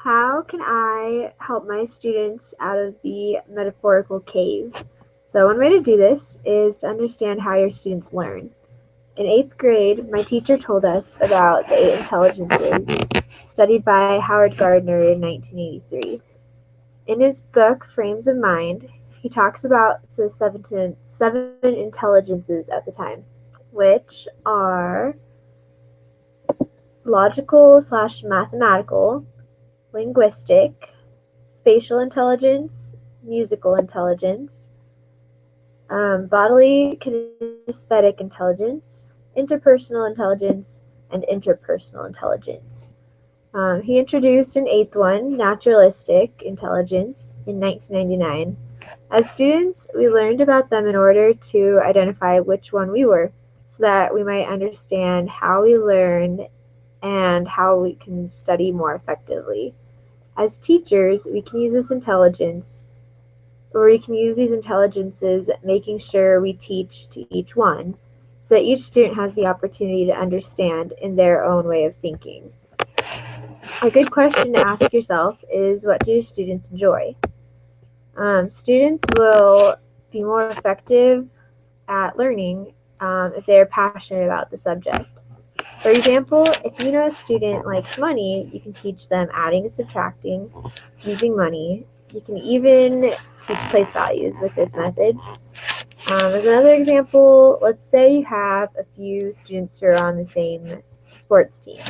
How can I help my students out of the metaphorical cave? So one way to do this is to understand how your students learn. In 8th grade, my teacher told us about the 8 intelligences studied by Howard Gardner in 1983. In his book, Frames of Mind, he talks about the seven intelligences at the time, which are logical/mathematical, linguistic, spatial intelligence, musical intelligence, bodily kinesthetic intelligence, interpersonal intelligence, and interpersonal intelligence. He introduced an eighth one, naturalistic intelligence, in 1999. As students, we learned about them in order to identify which one we were, so that we might understand how we learn and how we can study more effectively. As teachers, we can use this intelligence, or we can use these intelligences making sure we teach to each one, so that each student has the opportunity to understand in their own way of thinking. A good question to ask yourself is, what do students enjoy? Students will be more effective at learning if they are passionate about the subject. For example, if you know a student likes money, you can teach them adding and subtracting using money. You can even teach place values with this method. As another example, let's say you have a few students who are on the same sports team,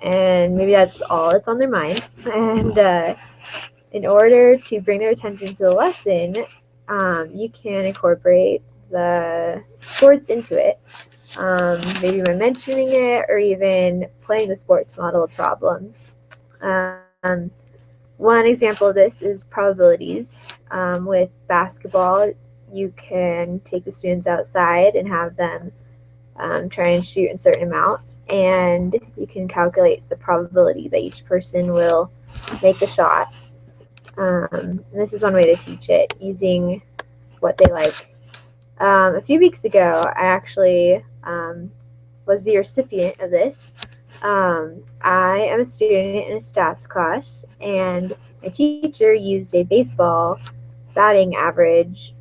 and maybe that's all that's on their mind. And in order to bring their attention to the lesson, you can incorporate the sports into it, maybe by mentioning it or even playing the sport to model a problem. One example of this is probabilities. With basketball, you can take the students outside and have them try and shoot a certain amount, and you can calculate the probability that each person will make the shot. And this is one way to teach it, using what they like. A few weeks ago, I actually was the recipient of this. I am a student in a stats class, and my teacher used a baseball batting average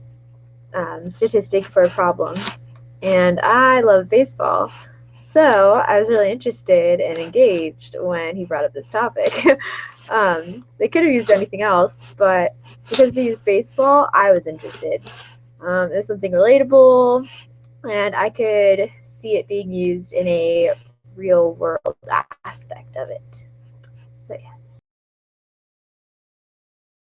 statistic for a problem. And I love baseball, so I was really interested and engaged when he brought up this topic. They could have used anything else, but because they used baseball, I was interested. It was something relatable, and I could see it being used in a real world aspect of it. So yeah.